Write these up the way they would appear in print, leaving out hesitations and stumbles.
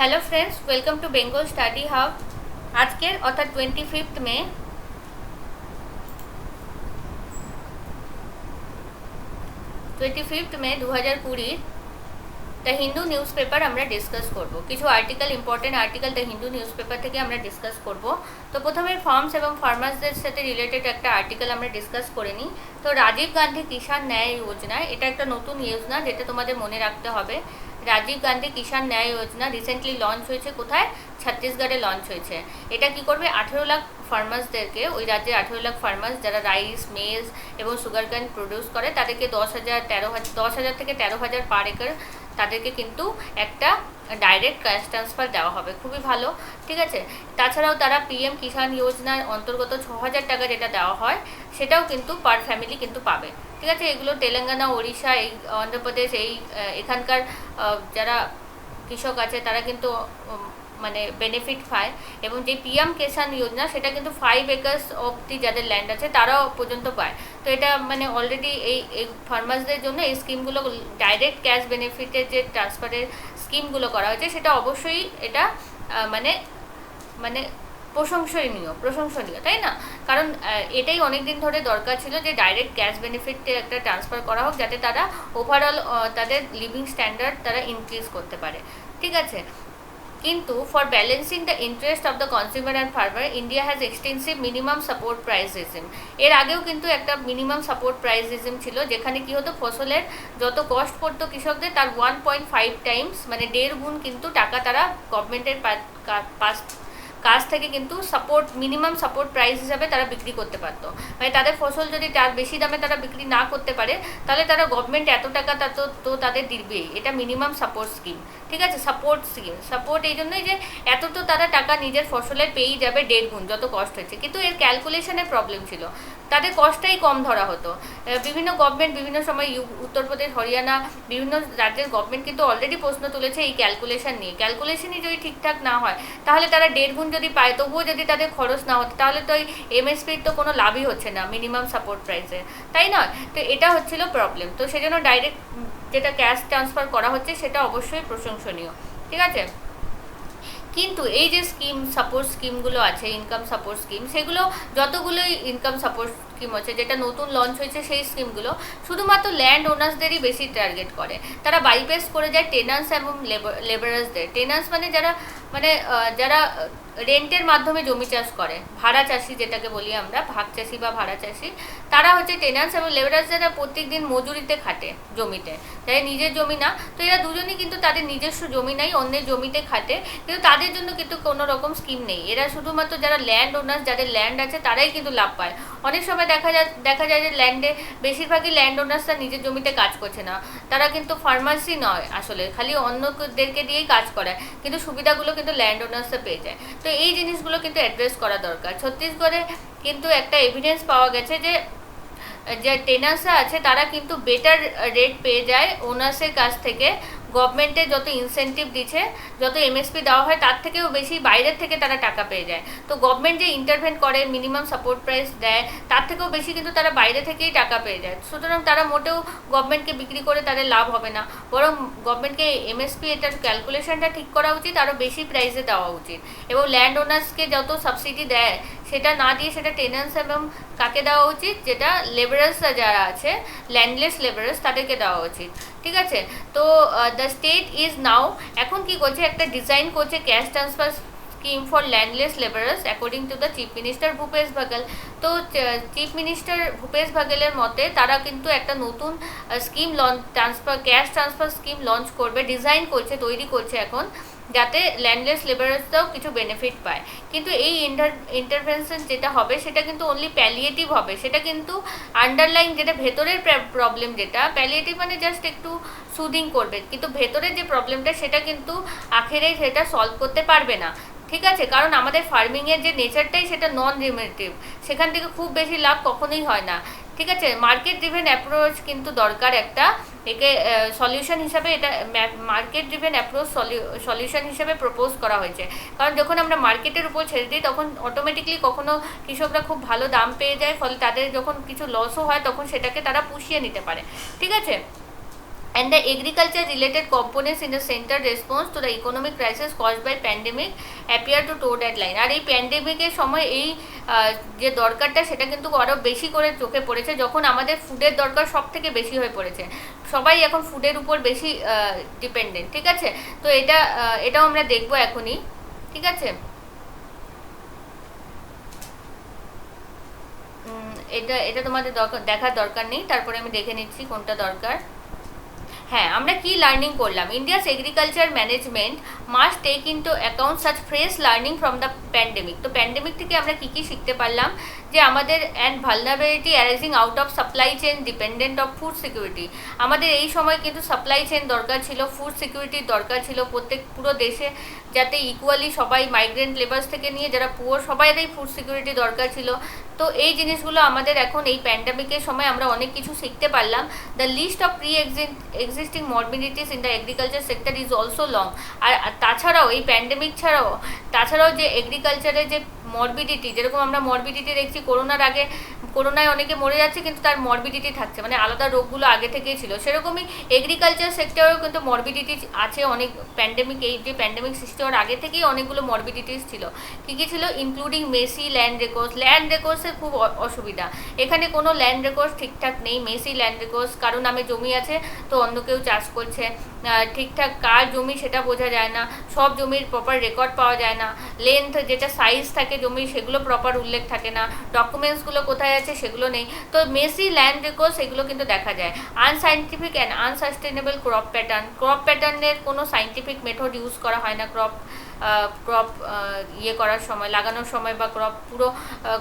Hello friends, welcome to Bengal study hub. আজকের অর্থাৎ 25 মে 2020 the Hindu news paper আমরা ডিসকাস করব। কিছু article, important article the Hindu news paper থেকে আমরা ডিসকাস করব। তো প্রথমে ফার্মস এবং ফার্মার্সদের সাথে রিলেটেড একটা আর্টিকেল আমরা ডিসকাস করে নিই। তো রাজীব গান্ধী কিষাণ ন্যায় যোজনা, এটা একটা নতুন যোজনা যেটা তোমাদের মনে রাখতে হবে। রাজীব গান্ধী কিষাণ ন্যায় যোজনা রিসেন্টলি লঞ্চ হয়েছে। কোথায়? ছত্তিশগড়ে লঞ্চ হয়েছে। এটা কি করবে? 18 লাখ ফার্মার্সদেরকে, ওই রাজ্যে 18 লাখ ফার্মার্স যারা রাইস, মেজ এবং সুগার কেন প্রডিউস করে, তাদেরকে 10,000 থেকে 13,000 পার একর তাদেরকে কিন্তু একটা ডাইরেক্ট ক্যাশ ট্রান্সফার দেওয়া হবে। খুবই ভালো, ঠিক আছে। তাছাড়াও তারা পিএম কিষাণ যোজনার অন্তর্গত 6,000 টাকা যেটা দেওয়া হয় সেটাও কিন্তু পার ফ্যামিলি কিন্তু পাবে, ঠিক আছে। এগুলো তেলেঙ্গানা, ওড়িশা, এই অন্ধ্রপ্রদেশ, এই এখানকার যারা কৃষক আছে তারা কিন্তু মানে বেনিফিট পায়। এবং যে পিএম কিষাণ যোজনা সেটা কিন্তু 5 একর্স অবধি যাদের ল্যান্ড আছে তারাও পর্যন্ত পায়। তো এটা মানে অলরেডি এই ফার্মার্সদের জন্য এই স্কিমগুলো, ডাইরেক্ট ক্যাশ বেনিফিটের যে ট্রান্সফারের স্কিমগুলো করা হয়েছে সেটা অবশ্যই এটা মানে মানে প্রশংসনীয়, তাই না? কারণ এটাই অনেক দিন ধরে দরকার ছিল যে ডাইরেক্ট ক্যাশ বেনিফিটে একটা ট্রান্সফার করা হোক, যাতে তারা ওভারঅল তাদের লিভিং স্ট্যান্ডার্ড তারা ইনক্রিজ করতে পারে, ঠিক আছে। কিন্তু for balancing the interest of the consumer and farmer, India has extensive minimum support price regime. এর আগেও কিন্তু একটা মিনিমাম সাপোর্ট প্রাইস রেজিম ছিল, যেখানে কি হতো, ফসলের যত কস্ট পড়তো কৃষকদের তার 1.5 টাইমস মানে 1.5 গুণ কিন্তু টাকা তারা গভর্নমেন্টের কাছ থেকে কিন্তু মিনিমাম সাপোর্ট প্রাইস হিসাবে তারা বিক্রি করতে পারতো। মানে তাদের ফসল যদি তার বেশি দামে তারা বিক্রি না করতে পারে, তাহলে তারা গভর্নমেন্ট এত টাকা তো তাদের দিবেই। এটা মিনিমাম সাপোর্ট স্কিম, ঠিক আছে। সাপোর্ট এই জন্যই যে এত তো তারা টাকা নিজের ফসলের পেয়েই যাবে 1.5 গুণ যত কষ্ট হচ্ছে। কিন্তু এর ক্যালকুলেশনের প্রবলেম ছিল, তাদের কষ্টটাই কম ধরা হতো। বিভিন্ন গভর্নমেন্ট বিভিন্ন সময় উত্তরপ্রদেশ, হরিয়ানা, বিভিন্ন রাজ্যের গভর্নমেন্ট কিন্তু অলরেডি প্রশ্ন তুলেছে এই ক্যালকুলেশন নিয়ে। ক্যালকুলেশনই যদি ঠিকঠাক না হয়, তাহলে তারা 1.5 গুণ যদি পায় তবুও যদি তাদের খরচ না হতো, তাহলে তো এই এমএসপির তো কোনো লাভই হচ্ছে না মিনিমাম সাপোর্ট প্রাইসে, তাই নয়? তো এটা হচ্ছিল প্রবলেম। তো সেজন্য ডাইরেক্ট যেটা ক্যাশ ট্রান্সফার করা হচ্ছে সেটা অবশ্যই প্রশংসনীয়, ঠিক আছে। কিন্তু এই যে সাপোর্ট স্কিমগুলো আছে, ইনকাম সাপোর্ট স্কিম, সেগুলো যতগুলোই ইনকাম সাপোর্ট স্কিম আছে যেটা নতুন লঞ্চ হয়েছে, সেই স্কিমগুলো শুধুমাত্র ল্যান্ড ওনার্সদেরই বেশি টার্গেট করে। তারা বাইপাস করে যায় টেনান্স এবং লেবারার্সদের। টেনান্স মানে যারা রেন্টের মাধ্যমে জমি চাষ করে, ভাড়া চাষি যেটাকে বলি আমরা, ভাগ চাষি বা ভাড়া চাষি, তারা হচ্ছে টেনান্স। এবং লেবারার্স যারা প্রত্যেক দিন মজুরিতে খাটে জমিতে, যাদের নিজের জমি না, তো এরা দুজনই কিন্তু তাদের নিজস্ব জমি নাই, অন্যের জমিতে খাটে, কিন্তু তাদের জন্য কিন্তু কোনো রকম স্কিম নেই। এরা শুধুমাত্র যারা ল্যান্ড ওনার্স, যাদের ল্যান্ড আছে, তারাই কিন্তু লাভ পায়। অনেক সময় দেখা যায় যে ল্যান্ডে বেশিরভাগই ল্যান্ড ওনার্সরা নিজের জমিতে কাজ করছে না, তারা কিন্তু ফার্মার্সই নয়, আসলে খালি অন্যদেরকে দিয়েই কাজ করায়, কিন্তু সুবিধাগুলো কিন্তু ল্যান্ড ওনার্সরা পেয়ে যায়। তো এই জিনিসগুলো কিন্তু অ্যাড্রেস করা দরকার। ছত্তিশগড়ে কিন্তু একটা এভিডেন্স পাওয়া গেছে যে যে টেনার্সরা আছে তারা কিন্তু বেটার রেট পেয়ে যায় ওনার্সের কাছ থেকে। গভর্নমেন্টে যত ইনসেন্টিভ দিচ্ছে, যত এমএসপি দেওয়া হয়, তার থেকেও বেশি বাইরের থেকে তারা টাকা পেয়ে যায়। তো গভর্নমেন্ট যে ইন্টারভেন করে, মিনিমাম সাপোর্ট প্রাইস দেয়, তার থেকেও বেশি কিন্তু তারা বাইরে থেকেই টাকা পেয়ে যায়। সুতরাং তারা মোটেও গভর্নমেন্টকে বিক্রি করে তাদের লাভ হবে না, বরং গভর্নমেন্টকে এমএসপি এটার ক্যালকুলেশনটা ঠিক করা উচিত, আরও বেশি প্রাইসে দেওয়া উচিত। এবং ল্যান্ড ওনার্সকে যত সাবসিডি দেয় সেটা না দিয়ে সেটা টেনান্স এবং কাকে দেওয়া উচিত, যেটা লেবারার্সরা যারা আছে, ল্যান্ডলেস লেবারার্স, তাদেরকে দেওয়া উচিত, ঠিক আছে। তো দ্য স্টেট ইজ নাও এখন কি করছে, একটা ডিজাইন করছে cash transfer scheme for landless labourers according to the chief minister Bhupesh Baghel. তো চিফ মিনিস্টার ভূপেশ বাঘেলের মতে তারা কিন্তু একটা নতুন scheme cash transfer scheme launch করবে, ডিজাইন করছে, তৈরি করছে এখন, যাতে ল্যান্ডলেস লেবারার্সরাও কিছু বেনিফিট পায়। কিন্তু এই ইন্টারভেনশন যেটা হবে সেটা কিন্তু অনলি প্যালিয়েটিভ হবে, সেটা কিন্তু আন্ডারলাইন যেটা ভেতরের প্রবলেম, যেটা প্যালিয়েটিভ মানে জাস্ট একটু সুদিং করবে, কিন্তু ভেতরের যে প্রবলেমটা সেটা কিন্তু আখেরে সেটা সলভ করতে পারবে না, ঠিক আছে। কারণ আমাদের ফার্মিংয়ের যে নেচারটাই সেটা নন রিমিটেটিভ, সেখান থেকে খুব বেশি লাভ কখনোই হয় না, ঠিক আছে। মার্কেট ড্রিভেন অ্যাপ্রোচ কিন্তু দরকার একটা, একে সলিউশন হিসাবে, এটা মার্কেট ড্রিভেন অ্যাপ্রোচ সলিউশন হিসাবে প্রপোজ করা হয়েছে। কারণ যখন আমরা মার্কেটের উপর ছেড়ে দিই তখন অটোমেটিকলি কখনো কৃষকরা খুব ভালো দাম পেয়ে যায়, ফলে তাদের যখন কিছু লসও হয় তখন সেটাকে তারা পুষিয়ে নিতে পারে, ঠিক আছে। and the agriculture related components in the center response to the economic crisis caused by pandemic appear to toe that line। আর এই প্যান্ডেমিকের সময় এই যে দরকারটা সেটা কিন্তু আরও বেশি করে চোখে পড়েছে, যখন আমাদের ফুডের দরকার সব থেকে বেশি হয়ে পড়েছে, সবাই এখন ফুডের উপর বেশি ডিপেন্ডেন্ট। ঠিক আছে, তো এটাও আমরা দেখবো এখনই। ঠিক আছে, এটা তোমাদের দেখার দরকার নেই, তারপরে আমি দেখে নিচ্ছি কোনটা দরকার। হ্যাঁ, আমরা কি লার্নিং করলাম? India's agriculture management must take into account such fresh learning from the pandemic. তো প্যান্ডেমিক থেকে আমরা কি কি শিখতে পারলাম? যে আমাদের and vulnerability arising out of supply chain dependent of food security. আমাদের এই সময় কিন্তু সাপ্লাই চেইন দরকার ছিল, ফুড সিকিউরিটির দরকার ছিল, পুরো দেশে যাতে ইকুয়ালি সবাই মাইগ্রেন্ট লেবার্স থেকে নিয়ে যারা পুয়ার সবাইরই ফুড সিকিউরিটি দরকার ছিল। তো এই জিনিসগুলো আমাদের এখন এই প্যান্ডেমিকের সময় আমরা অনেক কিছু শিখতে পারলাম। The list of existing morbidities in the agriculture sector is also long. আর তাছাড়াও এই প্যান্ডেমিক তাছাড়াও যে এগ্রিকালচারের যে মরবিডিটি, যেরকম আমরা মরবিডিটি দেখছি করোনায় অনেকে মরে যাচ্ছে কিন্তু তার মরবিডিটি থাকছে, মানে আলাদা রোগগুলো আগে থেকেই ছিল, সেরকমই এগ্রিকালচার সেক্টরেও কিন্তু মরবিডিটি আছে অনেক। এই যে প্যান্ডেমিক সৃষ্টি হওয়ার আগে থেকেই অনেকগুলো মরবিডিটিস ছিল। কী কী ছিল? ইনক্লুডিং মেসি ল্যান্ড রেকর্ডসের খুব অসুবিধা, এখানে কোনো ল্যান্ড রেকর্ডস ঠিকঠাক নেই। মেসি ল্যান্ড রেকর্ডস, কারো নামে জমি আছে তো অন্য কেউ চাষ করছে, ঠিকঠাক কার জমি সেটা বোঝা যায় না, সব জমির প্রপার রেকর্ড পাওয়া যায় না, লেন্থ যেটা সাইজ থাকে জমির সেগুলো প্রপার উল্লেখ থাকে না, ডকুমেন্টসগুলো কোথায় আছে সেগুলো নেই। তো মেসি ল্যান্ড রেকর্ডস এগুলো কিন্তু দেখা যায়। আনসাইন্টিফিক অ্যান্ড আনসাস্টেনেবল ক্রপ প্যাটার্নের কোনো সাইন্টিফিক মেথড ইউজ করা হয় না ক্রপ করার সময়, লাগানোর সময়, বা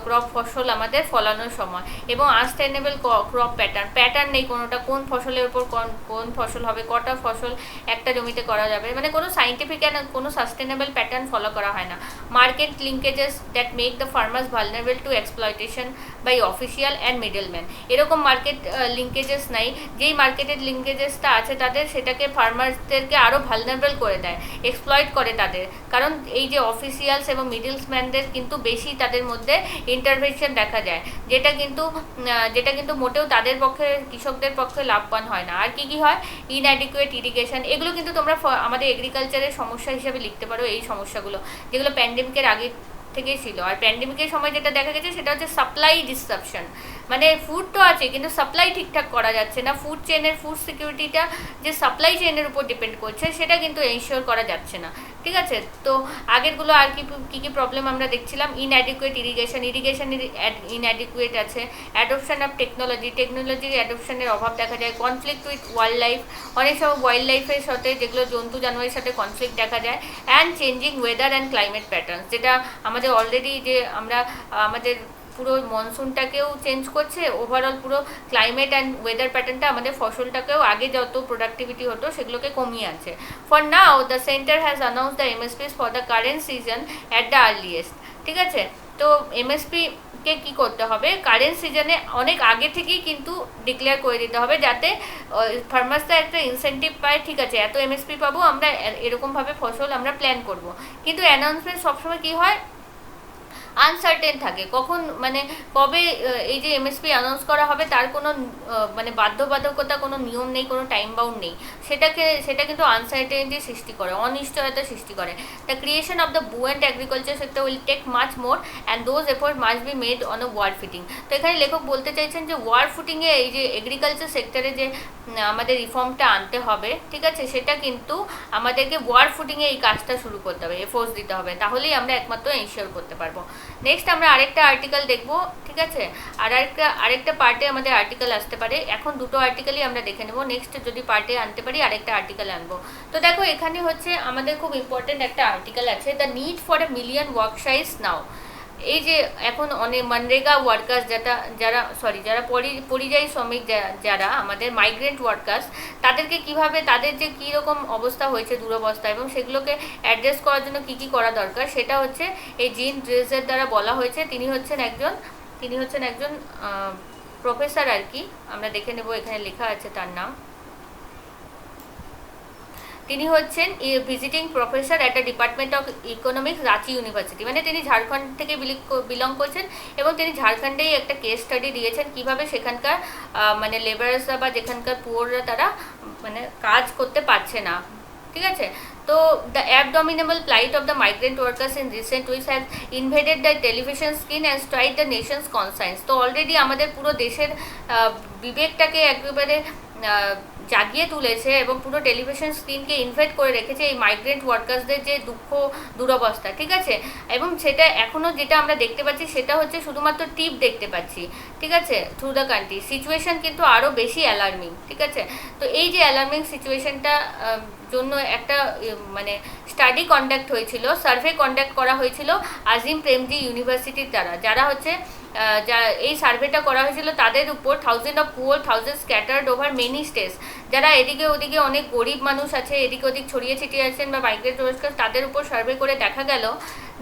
ক্রপ ফসল আমাদের ফলানোর সময়। এবং আনসাস্টেনেবল ক্রপ প্যাটার্ন নেই কোনোটা, কোন ফসলের উপর কোন ফসল হবে, কটা ফসল একটা জমিতে করা যাবে, মানে কোনো সাইন্টিফিক অ্যান্ড কোনো সাস্টেনেবল প্যাটার্ন ফলো করা হয় না। Market linkages that make the farmers vulnerable to exploitation by official and middleman. এরকম মার্কেট লিঙ্কেজেস নাই, যেই মার্কেটের লিঙ্কেজেসটা আছে তাদের সেটাকে ফার্মার্সদেরকে আরও ভালনারেবল করে দেয়, এক্সপ্লয়েট করে তাদের, কারণ এই যে অফিসিয়ালস এবং মিডলসম্যানদের কিন্তু বেশি তাদের মধ্যে ইন্টারভেনশন দেখা যায়, যেটা কিন্তু মোটেও তাদের পক্ষে, কৃষকদের পক্ষে লাভবান হয় না। আর কি হয়? ইনঅ্যাডিকুয়েট ইরিগেশন, এগুলো কিন্তু তোমরা আমাদের এগ্রিকালচারের সমস্যা হিসেবে লিখতে পারো, এই সমস্যাগুলো যেগুলো প্যান্ডেমিকের আগে থেকেই ছিল। আর প্যান্ডেমিকের সময় যেটা দেখা গেছে সেটা হচ্ছে সাপ্লাই ডিসরাপশন, মানে ফুড তো আছে কিন্তু সাপ্লাই ঠিকঠাক করা যাচ্ছে না, ফুড সিকিউরিটিটা যে সাপ্লাই চেনের উপর ডিপেন্ড করছে সেটা কিন্তু এনশিওর করা যাচ্ছে না। ঠিক আছে, তো আগেরগুলো আর কি প্রবলেম আমরা দেখছিলাম? ইনঅ্যাডিকুয়েট ইরিগেশন ইনঅ্যাডিকুয়েট আছে, অ্যাডপশন অফ টেকনোলজির অ্যাডপশনের অভাব দেখা যায়, কনফ্লিক্ট উইথ ওয়াইল্ড লাইফ, অনেক সময় ওয়াইল্ড লাইফের সাথে যেগুলো জন্তু জানোয়ারের সাথে কনফ্লিক্ট দেখা যায়, and changing weather and climate pattern, যেটা আমাদের অলরেডি যে আমাদের পুরো মনসুনটাকেও চেঞ্জ করছে, ওভারঅল পুরো ক্লাইমেট অ্যান্ড ওয়েদার প্যাটার্নটা আমাদের ফসলটাকেও আগে যত প্রোডাক্টিভিটি হতো সেগুলোকে কমিয়ে আনছে। For now the centre has announce the MSPs for the current season at the earliest. ঠিক আছে, তো এমএসপিকে কী করতে হবে? কারেন্ট সিজনে অনেক আগে থেকেই কিন্তু ডিক্লেয়ার করে দিতে হবে, যাতে ফার্মার্সরা একটা ইনসেন্টিভ পায়। ঠিক আছে, এত এমএসপি পাবো, আমরা এরকমভাবে ফসল আমরা প্ল্যান করব। কিন্তু অ্যানাউন্সমেন্ট সবসময় কী হয়? আনসার্টেন থাকে, কখন মানে কবে এই যে এমএসপি অ্যানাউন্স করা হবে তার কোনো মানে বাধ্যবাধকতা, কোনো নিয়ম নেই, কোনো টাইম বাউন্ড নেই, সেটা কিন্তু আনসার্টেনিটি সৃষ্টি করে, অনিশ্চয়তা সৃষ্টি করে। The creation of the buoyant agriculture sector will take much more and those effort must be made on a war footing. তো এখানে লেখক বলতে চাইছেন যে ওয়ার ফুটিংয়ে এই যে এগ্রিকালচার সেক্টরে যে আমাদের রিফর্মটা আনতে হবে, ঠিক আছে, সেটা কিন্তু আমাদেরকে ওয়ার ফুটিংয়ে এই কাজটা শুরু করতে হবে, এফোর্টস দিতে হবে, তাহলেই আমরা একমাত্র এনশিওর করতে পারবো। নেক্সট আমরা আরেকটা আর্টিকেল দেখব। ঠিক আছে, আরেকটা পার্টে আমাদের আর্টিকেল আসতে পারে, এখন দুটো আর্টিকেলই আমরা দেখে নেব, নেক্সট যদি পার্টে আনতে পারি আরেকটা আর্টিকেল আনবো। তো দেখো এখানে হচ্ছে আমাদের খুব ইম্পর্টেন্ট একটা আর্টিকেল আছে, the need for a million work সাইজ নাও। এই যে এখন অনেক মনরেগা ওয়ার্কার্স যারা পরিযায়ী শ্রমিক, যারা আমাদের মাইগ্রেন্ট ওয়ার্কার্স, তাদেরকে কিভাবে, তাদের যে কীরকম অবস্থা হয়েছে, দুরবস্থা, এবং সেগুলোকে অ্যাড্রেস করার জন্য কী কী করা দরকার, সেটা হচ্ছে এই জিন ড্রেসের দ্বারা বলা হয়েছে। তিনি হচ্ছেন একজন প্রফেসর আর কি, আমরা দেখে নেব, এখানে লেখা আছে তার নাম। তিনি হচ্ছেন visiting professor at the department of economics Ranchi university, মানে তিনি ঝাড়খণ্ড থেকে বিলং করছেন এবং তিনি ঝাড়খণ্ডেই একটা কেস স্টাডি দিয়েছেন কিভাবে সেখানকার মানে লেবারার্সরা বা যেখানকার পুয়াররা তারা মানে কাজ করতে পারছে না। ঠিক আছে, তো the abdominable plight of the migrant workers in recent weeks has invaded the television screen and struck the nation's conscience। তো অলরেডি আমাদের পুরো দেশের বিবেকটাকে একেবারে জাগিয়ে তুলেছে এবং পুরো টেলিভিশন স্ক্রিনকে ইনভাইট করে রেখেছে এই মাইগ্রেন্ট ওয়ার্কার্সদের যে দুঃখ দুরবস্থা। ঠিক আছে, এবং সেটা এখনও যেটা আমরা দেখতে পাচ্ছি সেটা হচ্ছে শুধুমাত্র টিপ দেখতে পাচ্ছি। ঠিক আছে, থ্রু দ্য কান্ট্রি সিচুয়েশন কিন্তু আরও বেশি অ্যালার্মিং। ঠিক আছে, তো এই যে অ্যালার্মিং সিচুয়েশনটা জন্য একটা মানে স্টাডি কন্ডাক্ট হয়েছিল, সার্ভে কন্ডাক্ট করা হয়েছিল আজিম প্রেমজি ইউনিভার্সিটির দ্বারা, যারা হচ্ছে এই সার্ভেটা করা হয়েছিল তাদের উপর 1000 of poor 1000 scattered over many states, যারা এদিকে ওদিকে অনেক গরিব মানুষ আছে এদিক ওদিক ছড়িয়ে ছিটিয়ে আছেন বা মাইগ্রেন্ট ওয়ার্কার, তাদের উপর সার্ভে করে দেখা গেল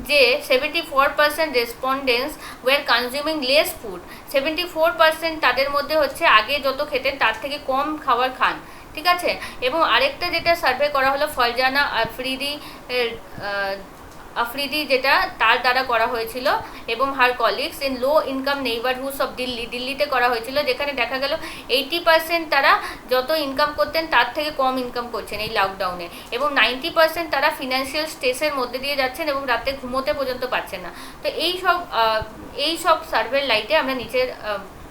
যে 74% respondents were consuming less food. 74% তাদের মধ্যে হচ্ছে আগে যত খেতেন তার থেকে কম খাবার খান। ঠিক আছে, এবং আরেকটা যেটা সার্ভে করা হলো ফরজানা আফ্রিদি যেটা তার দ্বারা করা হয়েছিল এবং her colleagues in low income neighbourhoods of দিল্লিতে করা হয়েছিল, যেখানে দেখা গেল 80% তারা যত ইনকাম করতেন তার থেকে কম ইনকাম করছেন এই লকডাউনে, এবং 90% তারা ফিনান্সিয়াল স্ট্রেসের মধ্যে দিয়ে যাচ্ছেন এবং রাতে ঘুমোতে পর্যন্ত পারছেন না। তো এই সব সার্ভের লাইটে আমরা নিচের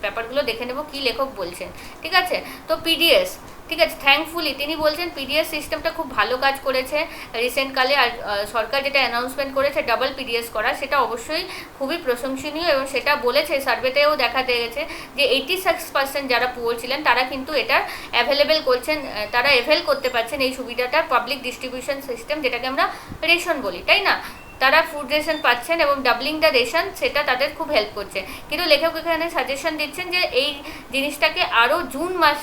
ব্যাপারগুলো দেখে নেব কী লেখক বলছেন। ঠিক আছে, তো পিডিএস, ঠিক আছে, থ্যাঙ্কফুলি তিনি বলছেন পিডিএস সিস্টেমটা খুব ভালো কাজ করেছে রিসেন্টকালে, আর সরকার যেটা অ্যানাউন্সমেন্ট করেছে ডাবল পিডিএস করা, সেটা অবশ্যই খুবই প্রশংসনীয় এবং সেটা বলেছে সার্ভেতেও দেখা গেছে যে 86% যারা পুয়ার ছিলেন তারা কিন্তু এটা অ্যাভেলেবেল করছেন, তারা অ্যাভেল করতে পারছেন এই সুবিধাটা, পাবলিক ডিস্ট্রিবিউশন সিস্টেম যেটাকে আমরা রেশন বলি, তাই না? তারা ফুড রেশন পাচ্ছেন এবং ডাবলিং দ্য রেশন সেটা তাদের খুব হেল্প করছে। কিন্তু লেখক এখানে সাজেশন দিচ্ছেন যে এই জিনিসটাকে আরও জুন মাস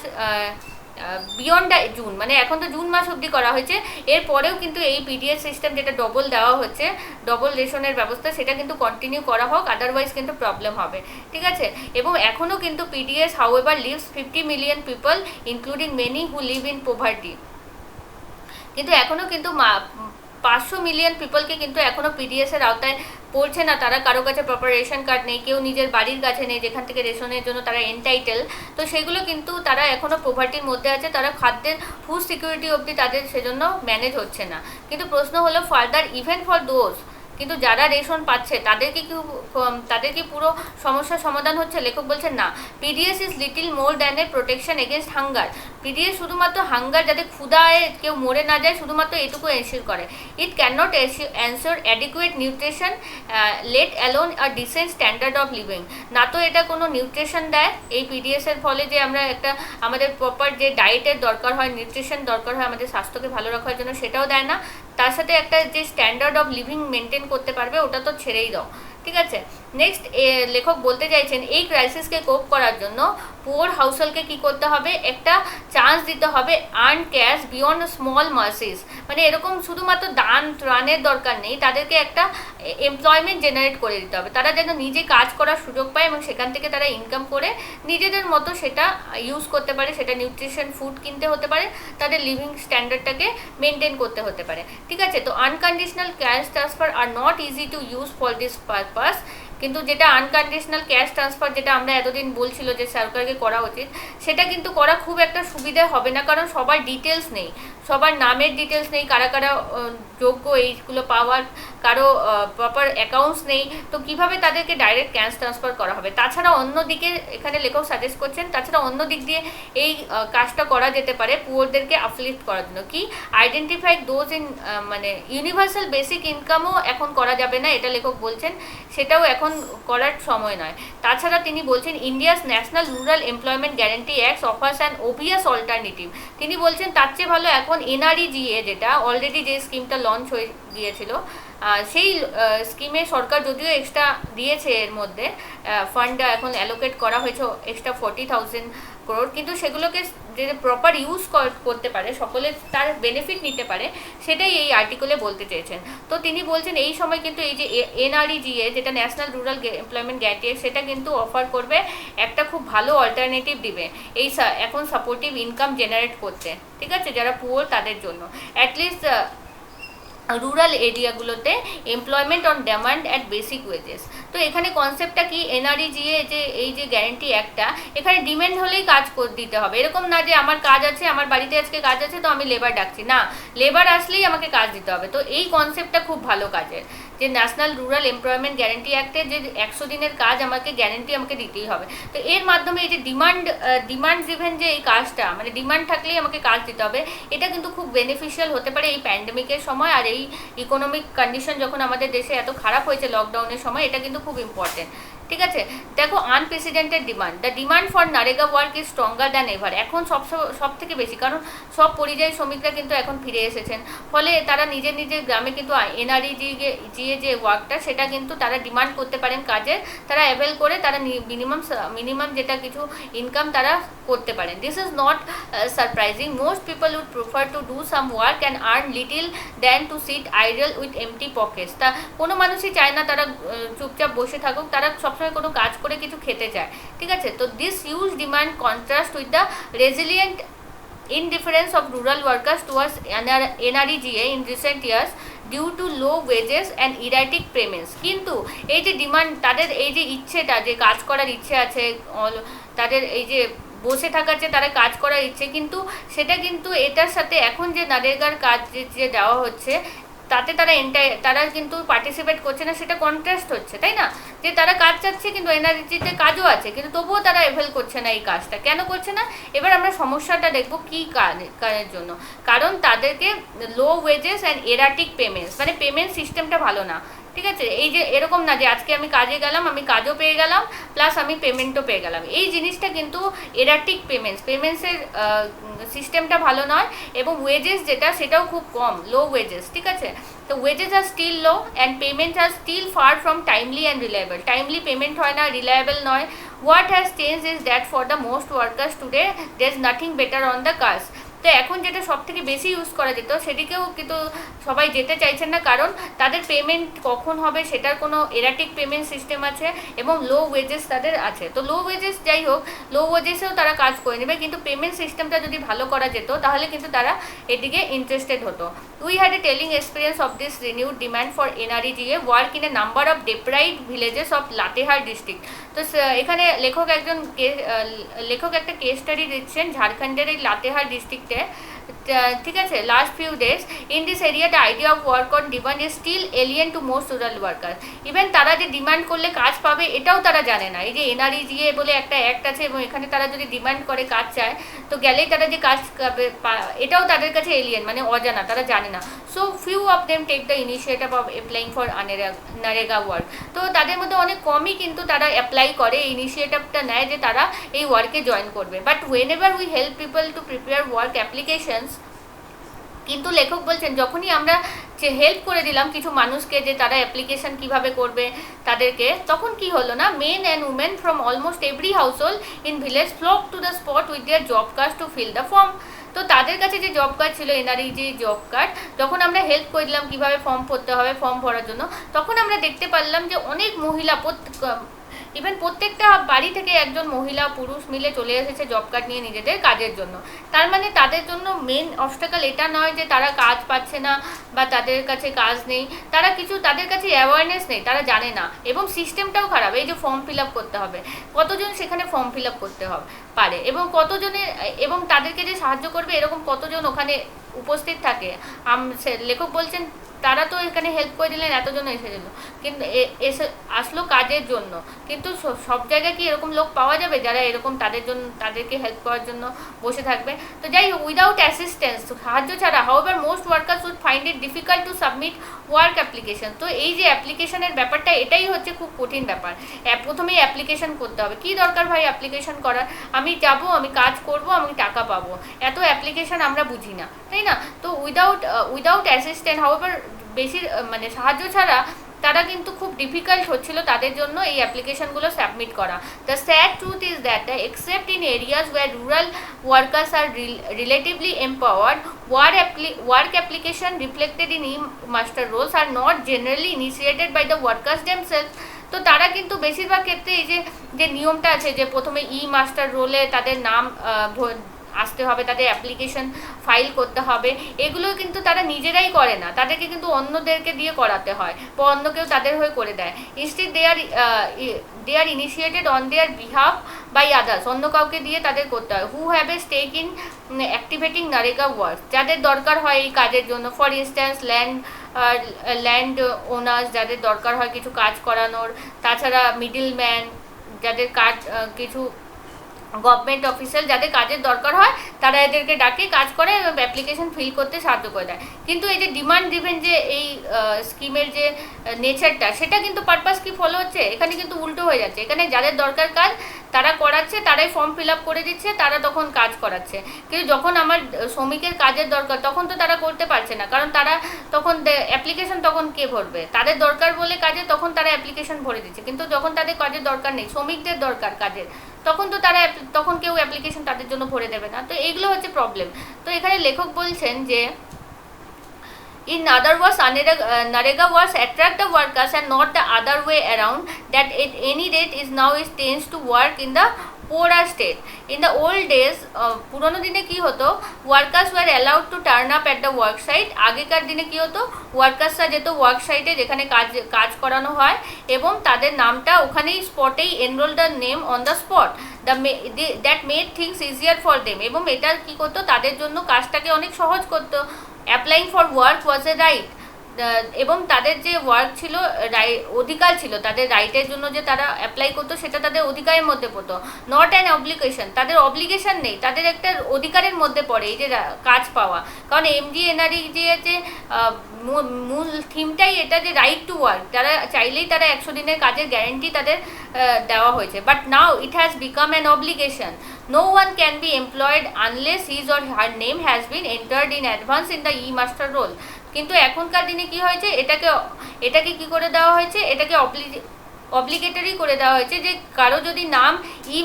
বিয়ন্ড জুন, মানে এখন তো জুন মাস অবধি করা হয়েছে, এরপরেও কিন্তু এই পিডিএস সিস্টেম যেটা ডবল দেওয়া হচ্ছে, ডবল রেশনের ব্যবস্থা, সেটা কিন্তু কন্টিনিউ করা হোক, আদারওয়াইজ কিন্তু প্রবলেম হবে। ঠিক আছে, এবং এখনও কিন্তু PDS however leaves 50 million people including many who live in poverty, কিন্তু এখনও কিন্তু 500 মিলিয়ন পিপলকে কিন্তু এখনও পিডিএসের আওতায় পড়ছে না, তারা কারো কাছে প্রপার রেশন কার্ড নেই, কেউ নিজের বাড়ির কাছে নেই যেখান থেকে রেশনের জন্য তারা এনটাইটেল, তো সেগুলো কিন্তু তারা এখনও পোভার্টির মধ্যে আছে, তারা খাদ্যের ফুড সিকিউরিটি অবধি তাদের সেজন্য ম্যানেজ হচ্ছে না। কিন্তু প্রশ্ন হলো ফার্দার ইভেন ফর দোজ, কিন্তু যারা রেশন পাচ্ছে তাদের কি পুরো সমস্যার সমাধান হচ্ছে? লেখক বলছেন না, PDS is little more than a protection against hunger. PDS শুধুমাত্র হাঙ্গার, যাতে ক্ষুধায় কেউ মরে না যায়, শুধুমাত্র এটুকু এনশিওর করে। It can not ensure adequate nutrition let alone a decent standard of living. না তো এটা কোনো নিউট্রিশন দেয় এই পিডিএসের ফলে, যে আমরা একটা আমাদের প্রপার যে ডায়েটের দরকার হয়, নিউট্রিশন দরকার হয় আমাদের স্বাস্থ্যকে ভালো রাখার জন্য, সেটাও দেয় না, তার সাথে একটা যে স্ট্যান্ডার্ড অফ লিভিং মেনটেন করতে পারবে ওটা তো ছেড়েই দাও। ঠিক আছে, নেক্সট লেখক বলতে চাইছেন এই ক্রাইসিসকে কোপ করার জন্য পুয়ার হাউসহোল্ডকে কী করতে হবে, একটা চান্স দিতে হবে earn cash beyond small mercies, মানে এরকম শুধুমাত্র দান ত্রাণের দরকার নেই, তাদেরকে একটা এমপ্লয়মেন্ট জেনারেট করে দিতে হবে, তারা যেন নিজে কাজ করার সুযোগ পায় এবং সেখান থেকে তারা ইনকাম করে নিজেদের মতো সেটা ইউজ করতে পারে, সেটা নিউট্রিশন ফুড কিনতে হতে পারে, তাদের লিভিং স্ট্যান্ডার্ডটাকে মেনটেন করতে হতে পারে। ঠিক আছে, তো unconditional cash transfer are not easy to use for this purpose, কিন্তু যেটা আনকন্ডিশনাল ক্যাশ ট্রান্সফার যেটা আমরা এতদিন বলছিল যে সরকারকে করা উচিত, সেটা কিন্তু করা খুব একটা সুবিধা হবে না, কারণ সবার ডিটেলস নেই, সবার নামের ডিটেলস নেই, কারা কারা যোগ্য এইগুলো পাওয়ার, কারো প্রপার অ্যাকাউন্টস নেই, তো কিভাবে তাদেরকে ডাইরেক্ট ক্যাশ ট্রান্সফার করা হবে? তাছাড়া অন্যদিকে এখানে লেখক সাজেস্ট করছেন, তাছাড়া অন্য দিক দিয়ে এই কাজটা করা যেতে পারে পুয়ারদেরকে আপলিফ্ট করার জন্য, কি আইডেন্টিফাই দোজ ইন মানে ইউনিভার্সাল বেসিক ইনকামও এখন করা যাবে না, এটা লেখক বলছেন, সেটাও এখন করার সময় নয়। তাছাড়া তিনি বলছেন India's national rural employment guarantee act offers an obvious alternative, তিনি বলছেন তার চেয়ে ভালো এখন এনআরইজিএ, যেটা অলরেডি যে স্কিমটা লঞ্চ হয়ে গিয়েছিল, সেই স্কিমে সরকার যদিও এক্সট্রা দিয়েছে, এর মধ্যে ফান্ড এখন অ্যালোকেট করা হয়েছে এক্সট্রা 40,000 crore, কিন্তু সেগুলোকে যে প্রপার ইউজ করতে পারে, সকলে তার বেনিফিট নিতে পারে, সেটাই এই আর্টিকেলে বলতে চেয়েছেন। তো তিনি বলছেন এই সময় কিন্তু এই যে NREGA, যেটা ন্যাশনাল রুরাল এমপ্লয়মেন্ট গ্যারান্টি, সেটা কিন্তু অফার করবে, একটা খুব ভালো অল্টারনেটিভ দিবে এই এখন সাপোর্টিভ ইনকাম জেনারেট করতে, ঠিক আছে, যারা পুয়ার তাদের জন্য। অ্যাটলিস্ট রুরাল এরিয়াগুলোতে employment on demand at basic wages. তো এখানে কনসেপ্টটা কি, NREGA যে এই যে গ্যারেন্টি একটা, এখানে ডিমান্ড হলেই কাজ দিতে হবে, এরকম না যে আমার কাজ আছে, আমার বাড়িতে আজকে কাজ আছে তো আমি লেবার ডাকছি, না, লেবার আসলেই আমাকে কাজ দিতে হবে। তো এই কনসেপ্টটা খুব ভালো কাজের, যে ন্যাশনাল রুরাল এমপ্লয়মেন্ট গ্যারেন্টি অ্যাক্টে যে 100 দিনের কাজ আমাকে গ্যারেন্টি আমাকে দিতেই হবে। তো এর মাধ্যমে এই যে ডিমান্ড ড্রিভেন যে এই কাজটা, মানে ডিমান্ড থাকলেই আমাকে কাজ দিতে হবে, এটা কিন্তু খুব বেনিফিশিয়াল হতে পারে এই প্যান্ডেমিকের সময়। আর এই ইকোনমিক কন্ডিশন যখন আমাদের দেশে এত খারাপ হয়েছে লকডাউনের সময়, এটা কিন্তু খুব ইম্পর্টেন্ট, ঠিক আছে। দেখো, unprecedented demand, the demand for NREGA work is stronger than ever. এখন সব থেকে বেশি, কারণ সব পরিযায়ী শ্রমিকরা কিন্তু এখন ফিরে এসেছেন, ফলে তারা নিজের গ্রামে কিন্তু NREGA যে ওয়ার্কটা, সেটা কিন্তু তারা ডিমান্ড করতে পারেন কাজের, তারা অ্যাভেল করে তারা মিনিমাম যেটা কিছু ইনকাম তারা করতে পারেন। This is not surprising, most people would prefer to do some work and earn little than to sit idle with empty pockets. তা কোনো মানুষই চায় না তারা চুপচাপ বসে থাকুক, তারা সবসময় কোনো কাজ করে কিছু খেতে চায়, ঠিক আছে। তো this huge demand contrast with the resilient indifference of rural workers towards NREGA in recent years due to low wages and erratic payments। কিন্তু এই যে ডিমান্ড, তাদের এই যে ইচ্ছেটা, যে কাজ করার ইচ্ছে আছে, তাদের এই যে বসে থাকার যে তারা কাজ করার ইচ্ছে, কিন্তু সেটা কিন্তু এটার সাথে এখন যে নারেগার কাজ যে দেওয়া হচ্ছে, তাতে তারা কিন্তু পার্টিসিপেট করছে না, সেটা কন্ট্রাস্ট হচ্ছে, তাই না? যে তারা কাজ চাচ্ছে কিন্তু NREGA কাজও আছে, কিন্তু তবুও তারা এভেল করছে না এই কাজটা। কেন করছে না? এবার আমরা সমস্যাটা দেখব কী কাজের জন্য। কারণ তাদেরকে লো ওয়েজেস অ্যান্ড এরাটিক পেমেন্টস, মানে পেমেন্ট সিস্টেমটা ভালো না, ঠিক আছে। এই যে এরকম না যে আজকে আমি কাজে গেলাম, আমি কাজও পেয়ে গেলাম প্লাস আমি পেমেন্টও পেয়ে গেলাম, এই জিনিসটা কিন্তু এরাটিক পেমেন্টসের সিস্টেমটা ভালো নয়, এবং ওয়েজেস যেটা সেটাও খুব কম, লো ওয়েজেস, ঠিক আছে। তো wages are still low and payment are still far from timely and reliable. Timely payment হয় না, রিলায়েবল নয়। What has change is that for the most workers today there is nothing better on the কাজ। তো এখন যেটা সব থেকে বেশি ইউজ করা যেত, সেদিকেও কিন্তু সবাই যেতে চাইছেন না, কারণ তাদের পেমেন্ট কখন হবে সেটার কোনো এরাটিক পেমেন্ট সিস্টেম আছে, এবং লো ওয়েজেস তাদের আছে। তো লো ওয়েজেস যাই হোক, লো ওয়েজেসেও তারা কাজ করে নেবে, কিন্তু পেমেন্ট সিস্টেমটা যদি ভালো করা যেত তাহলে কিন্তু তারা এদিকে ইন্টারেস্টেড হতো। We had a telling experience of this renewed demand for NREGA work in a number of deprived villages of Latehar district. তো এখানে লেখক একটা কেস স্টাডি দিচ্ছেন ঝাড়খণ্ডের এই লাতেহার ডিস্ট্রিক্টে, ঠিক আছে। Last few days in this area the idea of work on demand is still alien to most rural worker. Even তারা যে ডিমান্ড করলে কাজ পাবে এটাও তারা জানে না। এই যে NREGA বলে একটা অ্যাক্ট আছে, এবং এখানে তারা যদি ডিমান্ড করে কাজ চায়, তো গেলেই তারা যে কাজ এটাও তাদের কাছে এলিয়েন, মানে অজানা, তারা জানে না। So few of them take the initiative of applying for NREGA work. তো তাদের মধ্যে অনেক কমই কিন্তু তারা অ্যাপ্লাই করে, ইনিশিয়েটিভটা নেয় যে তারা এই ওয়ার্কে জয়েন করবে। But whenever we help people to prepare work applications, কিন্তু লেখক বলছেন যখনই আমরা যে হেল্প করে দিলাম কিছু মানুষকে যে তারা অ্যাপ্লিকেশন কিভাবে করবে তাদেরকে, তখন কি হলো না, men and women from almost every household in village flock to the spot with their job card to fill the form. তো তাদের কাছে যে জব কার্ড ছিল, NREGA জব কার্ড, যখন আমরা হেল্প করে দিলাম কীভাবে ফর্ম ভরতে হবে, ফর্ম ভরার জন্য, তখন আমরা দেখতে পারলাম যে অনেক মহিলা, ইভেন প্রত্যেকটা বাড়ি থেকে একজন মহিলা পুরুষ মিলে চলে এসেছে জব কার্ড নিয়ে নিজেদের কাজের জন্য। তার মানে তাদের জন্য মেন অবস্টাকল এটা নয় যে তারা কাজ পাচ্ছে না বা তাদের কাছে কাজ নেই, তাদের কাছে অ্যাওয়ারনেস নেই, তারা জানে না, এবং সিস্টেমটাও খারাপ। এই যে ফর্ম ফিল আপ করতে হবে, কতজন সেখানে ফর্ম ফিল আপ করতে পারে, এবং তাদেরকে যে সাহায্য করবে এরকম কতজন ওখানে উপস্থিত থাকে। লেখক বলছেন তারা তো এখানে হেল্প করে দিলেন, এতজন এসে দিল, কিন্তু আসলো কাজের জন্য, কিন্তু সব জায়গায় কি এরকম লোক পাওয়া যাবে যারা এরকম তাদেরকে হেল্প করার জন্য বসে থাকবে? তো যাই হোক, উইদাউট অ্যাসিস্ট্যান্স, সাহায্য ছাড়া, however most workers would find it difficult to submit work application. তো এই যে অ্যাপ্লিকেশনের ব্যাপারটা, এটাই হচ্ছে খুব কঠিন ব্যাপার। প্রথমেই অ্যাপ্লিকেশন করতে হবে। কি দরকার ভাই অ্যাপ্লিকেশন করার? আমি যাব, আমি কাজ করব, আমি টাকা পাবো, এত অ্যাপ্লিকেশন আমরা বুঝি না, তাই না? তো উইদাউট অ্যাসিস্ট্যান্ট, হাউএভার বেশি মানে সাহায্য ছাড়া তারা কিন্তু খুব ডিফিকাল্ট হচ্ছিল তাদের জন্য এই অ্যাপ্লিকেশনগুলো সাবমিট করা। The sad truth is that except in areas where rural workers are relatively empowered, work application reflected in e-master roles are not generally initiated by the workers themselves। তো তারা কিন্তু বেশিরভাগ ক্ষেত্রে এই যে নিয়মটা আছে যে প্রথমে মাস্টার রোলে তাদের নাম আসতে হবে, তাদের অ্যাপ্লিকেশন ফাইল করতে হবে, এগুলো কিন্তু তারা নিজেরাই করে না, তাদেরকে কিন্তু অন্যদেরকে দিয়ে করাতে হয় বা অন্য কেউ তাদের হয়ে করে দেয়। Instead they are initiated on their behalf by others, অন্য কাউকে দিয়ে তাদের করতে হয়। Who have a stake in activating NREGA work, যাদের দরকার হয় এই কাজের জন্য, ফর ইনস্ট্যান্স ল্যান্ড ওনার্স, যাদের দরকার হয় কিছু কাজ করানোর, তাছাড়া মিডল ম্যান, যাদের কাজ কিছু গভর্নমেন্ট অফিসিয়াল, যাদের কাজের দরকার হয় তারা এদেরকে ডাকে কাজ করে এবং অ্যাপ্লিকেশন ফিল করতে সাহায্য করে দেয়। কিন্তু এই যে ডিমান্ড ড্রিভেন যে এই স্কিমের যে নেচারটা, সেটা কিন্তু পারপাস কি ফলো হচ্ছে, এখানে কিন্তু উল্টো হয়ে যাচ্ছে। এখানে যাদের দরকার কাজ তারা করাচ্ছে, তারাই ফর্ম ফিল আপ করে দিচ্ছে, তারা তখন কাজ করাচ্ছে। কিন্তু যখন আমার শ্রমিকের কাজের দরকার তখন তো তারা করতে পারছে না, কারণ তারা তখন অ্যাপ্লিকেশন তখন কে ভরবে, তাদের দরকার বলে কাজে তখন তারা অ্যাপ্লিকেশন ভরে দিচ্ছে। কিন্তু যখন তাদের কাজের দরকার নেই, শ্রমিকদের দরকার কাজের, তখন কেউ অ্যাপ্লিকেশন তাদের জন্য ভরে দেবে না। তো এইগুলো হচ্ছে প্রবলেম। তো এখানে লেখক বলছেন যে in other words, Narega was attract the workers and not the other way around, that at any rate is now is tends to work in the poorer state. In the old days, পুরোনো দিনে কি হতো, workers were allowed to turn up at the work site. আগেকার দিনে কি হতো, ওয়ার্কার্সরা যেত work সাইটে যেখানে কাজ করানো হয় এবং তাদের নামটা ওখানেই স্পটেই enrol the name on the spot, that made things easier for them. এবং এটা কি করতো, তাদের জন্য কাজটাকে অনেক সহজ করতো। Applying for work was A right, এবং তাদের যে ওয়ার্ক ছিল, অধিকার ছিল, তাদের রাইটের জন্য যে তারা অ্যাপ্লাই করতো সেটা তাদের অধিকারের মধ্যে পড়তো। নট অ্যান অব্লিগেশন, তাদের অব্লিগেশন নেই, তাদের একটা অধিকারের মধ্যে পড়ে এই যে কাজ পাওয়া। কারণ এমজিএনআরই যে মূল থিমটাই এটা যে রাইট টু ওয়ার্ক, তারা চাইলেই তারা 100 দিনের কাজের গ্যারেন্টি তাদের দেওয়া হয়েছে। But now it has become an obligation. No one can be employed unless his or her name has been entered in advance in the e-master roll। কিন্তু এখনকার দিনে কি হয়েছে, এটাকে কি করে দেওয়া হয়েছে, এটাকে অব্লিগেটরি করে দেওয়া হয়েছে যে কারো যদি নাম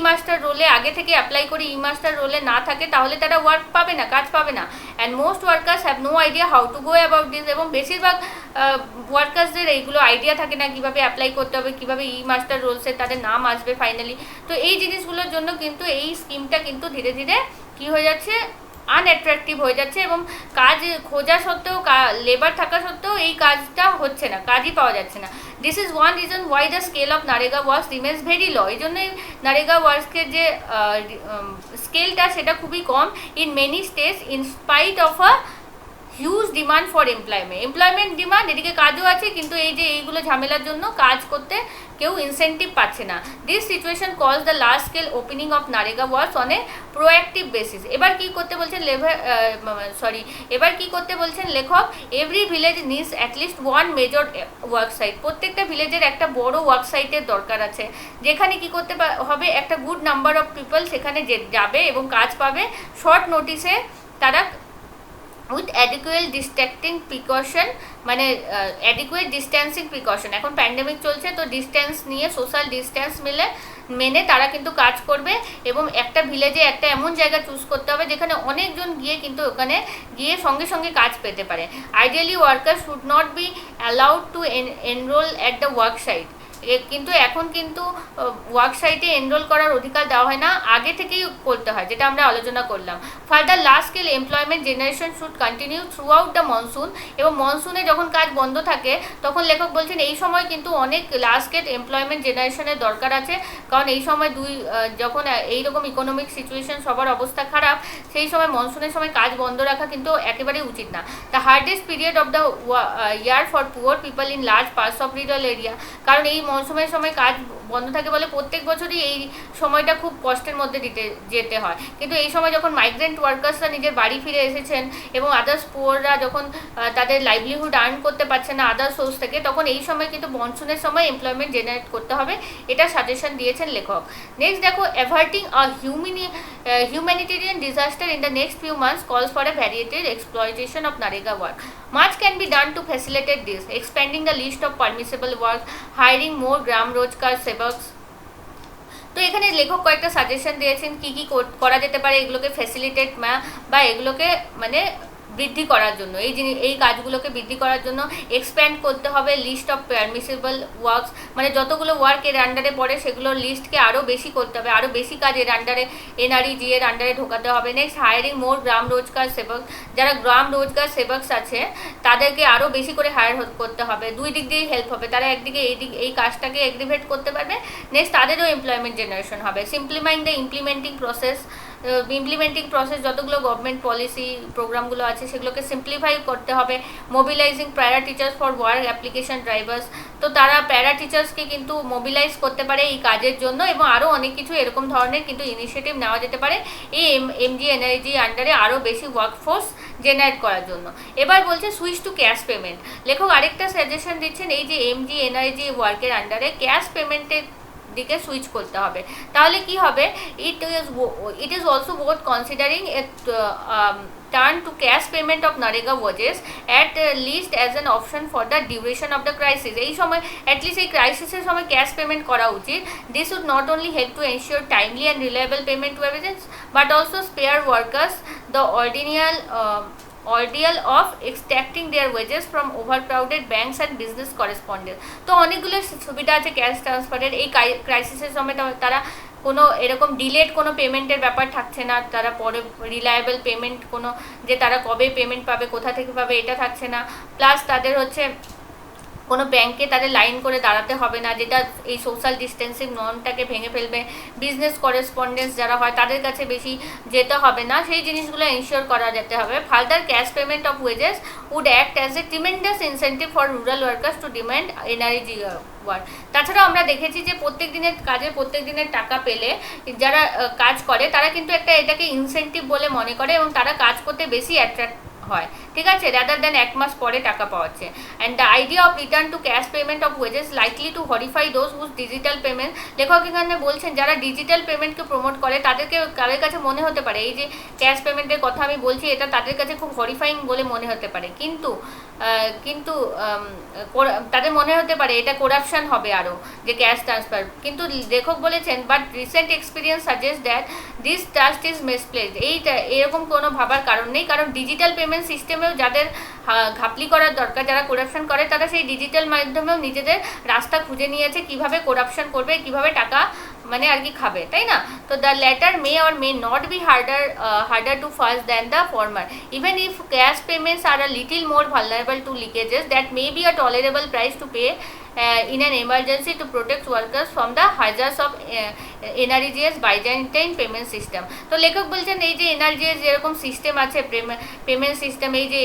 মাস্টার রোলে আগে থেকে অ্যাপ্লাই করে মাস্টার রোলে না থাকে তাহলে তারা ওয়ার্ক পাবে না, কাজ পাবে না। And most workers have no idea how to go about this. এবং বেশিরভাগ ওয়ার্কার্সদের এইগুলো আইডিয়া থাকে না কীভাবে অ্যাপ্লাই করতে হবে, কীভাবে মাস্টার রোলসে তাদের নাম আসবে ফাইনালি। তো এই জিনিসগুলোর জন্য কিন্তু এই স্কিমটা কিন্তু ধীরে ধীরে কী হয়ে যাচ্ছে, আনঅ্যাট্রাকটিভ হয়ে যাচ্ছে এবং কাজ খোঁজা সত্ত্বেও, লেবার থাকা সত্ত্বেও এই কাজটা হচ্ছে না, কাজই পাওয়া যাচ্ছে না। This is one reason why the scale of NREGA works remains very low. এই জন্যই নারেগা ওয়ার্কসের যে স্কেলটা সেটা খুবই কম in many states in spite of a huge demand for employment demand, এদিকে কাজও আছে কিন্তু এই যে এইগুলো ঝামেলার জন্য কাজ করতে কেউ ইনসেন্টিভ পাচ্ছে না। This situation cause the large scale opening of NREGA works on a proactive basis. এবার কি করতে বলছেন লেখক, every village needs at least one major work site. প্রত্যেকটা ভিলেজের একটা বড় ওয়ার্ক সাইটের দরকার আছে, যেখানে কি করতে হবে, একটা গুড নাম্বার অফ পিপল সেখানে যাবে এবং কাজ পাবে শর্ট নোটিসে, তারা উইথ অ্যাডিকুয়েট ডিস্ট্যাক্টিং প্রিকশন, মানে অ্যাডিকুয়েট ডিস্ট্যান্সিং প্রিকশন। এখন প্যান্ডেমিক চলছে, তো ডিস্ট্যান্স নিয়ে, সোশ্যাল ডিস্ট্যান্স মেনে তারা কিন্তু কাজ করবে এবং একটা ভিলেজে একটা এমন জায়গা চুজ করতে হবে যেখানে অনেকজন গিয়ে কিন্তু ওখানে গিয়ে সঙ্গে সঙ্গে কাজ পেতে পারে। Ideally worker should not be allowed to enrol at the work site. কিন্তু এখন কিন্তু ওয়ার্ক সাইটে এনরোল করার অধিকার দেওয়া হয় না, আগে থেকেই করতে হয়, যেটা আমরা আলোচনা করলাম। Further large scale employment generation should continue through out the monsoon. এবং মনসুনে যখন কাজ বন্ধ থাকে তখন লেখক বলছেন এই সময় কিন্তু অনেক লার্জ স্কেল এমপ্লয়মেন্ট জেনারেশনের দরকার আছে, কারণ এই সময় যখন এইরকম ইকোনমিক সিচুয়েশন, সবার অবস্থা খারাপ, সেই সময় মনসুনের সময় কাজ বন্ধ রাখা কিন্তু একেবারেই উচিত না। The hardest period of the year for poor people in large parts of rural area, কারণ এই মৌসুমের সময় কাজ বন্ধ থাকে বলে প্রত্যেক বছরই এই সময়টা খুব কষ্টের মধ্যে যেতে হয়। কিন্তু এই সময় যখন মাইগ্রেন্ট ওয়ার্কার্সরা নিজের বাড়ি ফিরে এসেছেন এবং আদার্স পুয়াররা যখন তাদের লাইভলিহুড আর্ন করতে পারছে না আদার সোর্স থেকে, তখন এই সময় কিন্তু মনসুনের সময় এমপ্লয়মেন্ট জেনারেট করতে হবে, এটা সাজেশন দিয়েছেন লেখক। নেক্সট দেখো, অ্যাভার্টিং আ humanitarian disaster in the next few months calls for a varied exploitation of Narega work. Much can be done to facilitate this, expanding the list of permissible work, hiring more Gram Rozgar Sevaks. তো এখানে লেখক কয়েকটা suggestion দিয়েছেন কি কি করা যেতে পারে এগুলোকে ফ্যাসিলিটেট বা এগুলোকে মানে বৃদ্ধি করার জন্য, এই কাজগুলোকে বৃদ্ধি করার জন্য এক্সপ্যান্ড করতে হবে লিস্ট অফ পারমিসিবল ওয়ার্কস, মানে যতগুলো ওয়ার্ক এর আন্ডারে পড়ে সেগুলোর লিস্টকে আরও বেশি করতে হবে, আরও বেশি কাজ এর আন্ডারে এনআরইজি এর আন্ডারে ঢোকাতে হবে। নেক্সট, হায়ারিং মোর গ্রাম রোজগার সেবক, যারা গ্রাম রোজগার সেবকস আছে তাদেরকে আরও বেশি করে হায়ার করতে হবে, দুই দিক দিয়েই হেল্প হবে, তারা একদিকে এই কাজটাকে এগ্রিভেট করতে পারবে, নেক্সট তাদেরও এমপ্লয়মেন্ট জেনারেশন হবে। সিম্পলিফাইং দ্য ইমপ্লিমেন্টিং প্রসেস যতগুলো গভর্নমেন্ট পলিসি প্রোগ্রামগুলো আছে সেগুলোকে সিম্পলিফাই করতে হবে। Mobilising para teachers for work application drivers, তো তারা প্যারা টিচার্সকে কিন্তু মোবিলাইজ করতে পারে এই কাজের জন্য, এবং আরও অনেক কিছু এরকম ধরনের কিন্তু ইনিশিয়েটিভ নেওয়া যেতে পারে এই এমজিএনআরইজি আন্ডারে আরও বেশি ওয়ার্কফোর্স জেনারেট করার জন্য। এবার বলছে সুইচ টু ক্যাশ পেমেন্ট, লেখক আরেকটা সাজেশন দিচ্ছেন এই যে এমজিএনআরইজি ওয়ার্কের আন্ডারে ক্যাশ পেমেন্টের দিকে সুইচ করতে হবে, তাহলে কি হবে, it is also both considering A turn to cash payment of Narega wages at least as an option for the duration of the crisis. এই সময় অ্যাটলিস্ট এই ক্রাইসিসের সময় ক্যাশ পেমেন্ট করা উচিত। This would not only help to ensure timely and reliable payment to residents but also spare workers the ordeal of extracting their wages from overcrowded banks and business correspondents. তো অনেকগুলো সুবিধা আছে cash ট্রান্সফারের, এই ক্রাইসিসের সময় তারা কোনো এরকম ডিলেড কোনো পেমেন্টের ব্যাপার থাকছে না, তারা পরে রিলায়েবল পেমেন্ট কোনো যে তারা কবে পেমেন্ট পাবে কোথা থেকে পাবে এটা থাকছে না, প্লাস তাদের হচ্ছে কোনো ব্যাংকে তাদের লাইন করে দাঁড়াতে হবে না, যেটা এই সোশ্যাল ডিস্টেন্সিং নর্মটাকে ভেঙে ফেলবে, বিজনেস করেসপন্ডেন্স যারা হয় তাদের কাছে বেশি যেতে হবে না, সেই জিনিসগুলো এনশিওর করা যেতে হবে। Further cash payment of wages would act as a tremendous incentive for rural workers to demand NREGA work. তাছাড়াও আমরা দেখেছি যে প্রত্যেক দিনের কাজে প্রত্যেক দিনের টাকা পেলে যারা কাজ করে তারা কিন্তু এটাকে ইনসেন্টিভ বলে মনে করে এবং তারা কাজ করতে বেশি অ্যাট্রাক্ট হয়, ঠিক আছে, রাদার দ্যান এক মাস পরে টাকা পাওয়াচ্ছে। And the idea of return to cash payment of wages likely to horrify those whose digital payment, লেখক এখানে বলছেন যারা ডিজিটাল পেমেন্টকে প্রমোট করে তাদের কাছে মনে হতে পারে এই যে ক্যাশ পেমেন্টের কথা আমি বলছি এটা তাদের কাছে খুব হরিফাইং বলে মনে হতে পারে, কিন্তু তাদের মনে হতে পারে এটা করাপশন হবে আরও যে ক্যাশ ট্রান্সফার, কিন্তু লেখক বলেছেন but recent experience suggest that this trust is misplaced, এরকম কোনো ভাবার কারণ নেই, কারণ ডিজিটাল পেমেন্ট সিস্টেমেও যাদের ঘাপলি করার দরকার, যারা করাপশন করে তারা সেই ডিজিটাল মাধ্যমেও নিজেদের রাস্তা খুঁজে নিয়েছে কিভাবে করাপশন করবে, কিভাবে টাকা মানে আর কি খাবে, তাই না? তো the latter may or may not be harder to fudge than the former. Even if cash payments are a little more vulnerable to leakages, that may be a tolerable price to pay in an emergency to protect workers from the hazards of NREGS Byzantine payment system. তো লেখক বলছেন এই যে NREGS যেরকম system আছে payment system, এই যে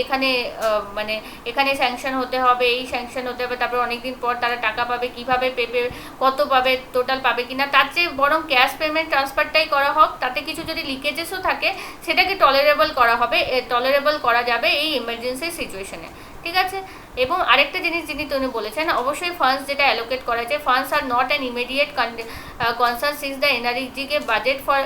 মানে এখানে স্যাংশন হতে হবে, এই স্যাংশন হতে হবে, তারপর অনেকদিন পর তারা টাকা পাবে, কিভাবে পেবে, কত পাবে, টোটাল পাবে কিনা, তার চেয়ে বরং ক্যাশ পেমেন্ট ট্রান্সফারটাই করা হোক, তাতে কিছু যদি লিকেজেসও থাকে সেটাকে টলারেবল করা যাবে এই ইমার্জেন্সি সিচুয়েশনে, ঠিক আছে। এবং আরেকটা জিনিস যিনি বলেছেন অবশ্যই ফান্ডস যেটা অ্যালোকেট করা যায়, funds are not an immediate concern since the NREGA budget for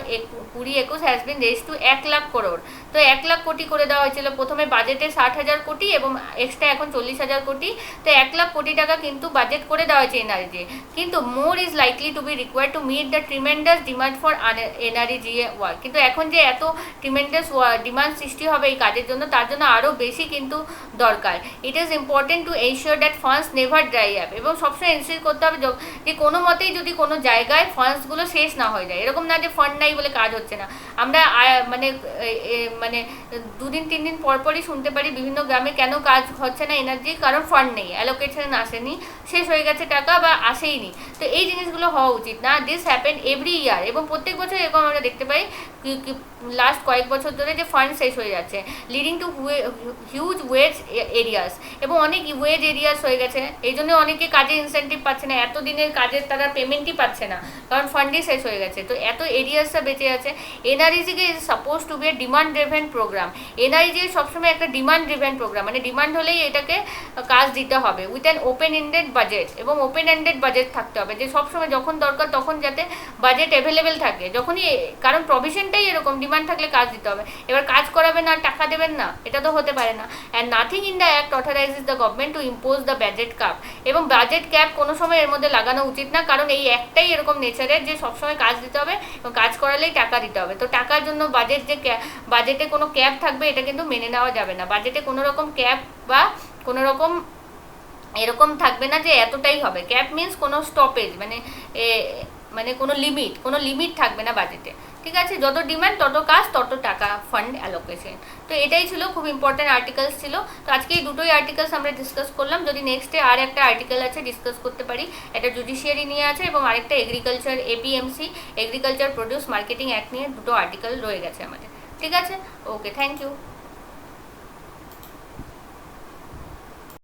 20-21 has been raise to 1 lakh crore. তো 1 লাখ কোটি করে দেওয়া হয়েছিল প্রথমে বাজেটে 60,000 কোটি এবং এক্সট্রা এখন 40,000 কোটি, তো 1 লাখ কোটি টাকা কিন্তু বাজেট করে দেওয়া হয়েছে এনআরইজি, কিন্তু more is likely to be required to meet the tremendous demand for NREGA work. কিন্তু এখন যে এত ট্রিমেন্ডাস ডিমান্ড সৃষ্টি হবে এই কাজের জন্য তার জন্য আরও বেশি কিন্তু দরকার। It is important to ensure that funds never dry up, এবং সবসময় এনশিওর করতে হবে যে কোনো মতেই যদি কোনো জায়গায় ফান্ডসগুলো শেষ না হয়ে যায়, এরকম না যে ফান্ড নাই বলে কাজ হচ্ছে না। আমরা মানে 2-3 দিন পরপরই শুনতে পারি বিভিন্ন গ্রামে কেন কাজ হচ্ছে না এনার্জি, কারণ ফান্ড নেই, অ্যালোকেশন আসেনি, শেষ হয়ে গেছে টাকা বা আসেইনি। তো এই জিনিসগুলো হওয়া উচিত না, দিস হ্যাপেন এভরি ইয়ার, এবং প্রত্যেক বছর এরকম আমরা দেখতে পাই লাস্ট কয়েক বছর ধরে যে ফান্ড শেষ হয়ে যাচ্ছে, leading to huge wage arrears, এবং অনেক ওয়েজ এরিয়াস হয়ে গেছে। এই জন্য অনেকে কাজে ইনসেন্টিভ পাচ্ছে না, এত দিনের কাজের তারা পেমেন্টই পাচ্ছে না, কারণ ফান্ডই শেষ হয়ে গেছে। তো এত এরিয়াসটা বেঁচে আছে। NREGA is suppose to be a demand driven programme. NREGA সবসময় একটা ডিমান্ড ড্রিভেন প্রোগ্রাম, মানে ডিমান্ড হলেই এটাকে কাজ দিতে হবে with an open ended budget, এবং ওপেন এন্ডেড বাজেট থাকতে হবে, যে সবসময় যখন দরকার তখন যাতে বাজেট অ্যাভেলেবেল থাকে, যখনই, কারণ প্রভিশনটাই এরকম, ডিমান্ড থাকলে কাজ দিতে হবে। এবার কাজ করাবেন আর টাকা দেবেন না, এটা তো হতে পারে না। And nothing in the act authorises the government to impose the budget cap, এবং বাজেট ক্যাপ কোনো সময় এর মধ্যে লাগানো উচিত না, কারণ এই একটাই এরকম নেচারের যে সবসময় কাজ দিতে হবে এবং কাজ করালেই টাকা দিতে হবে। তো টাকার জন্য বাজেটে কোনো ক্যাপ থাকবে, এটা কিন্তু মেনে নেওয়া যাবে না। বাজেটে কোনো রকম ক্যাপ বা কোনো রকম এরকম থাকবে না যে এতটাই হবে। ক্যাপ মিনস কোনো স্টপেজ, মানে কোনো লিমিট থাকবে না বাজেটে, ঠিক আছে? যত ডিমান্ড তত কাজ, তত টাকা ফান্ড অ্যালোকেশন। তো এটাই ছিল, খুব ইম্পর্টেন্ট আর্টিকেলস ছিল। তো আজকে এই দুটোই আর্টিকেলস আমরা ডিসকাস করলাম। যদি নেক্সটে আর একটা আর্টিকেল আছে ডিসকাস করতে পারি, একটা জুডিশিয়ারি নিয়ে আছে এবং আরেকটা agriculture APMC agriculture produce marketing act নিয়ে দুটো আর্টিকেল রয়ে গেছে আমাদের, ঠিক আছে? ওকে, থ্যাংক ইউ।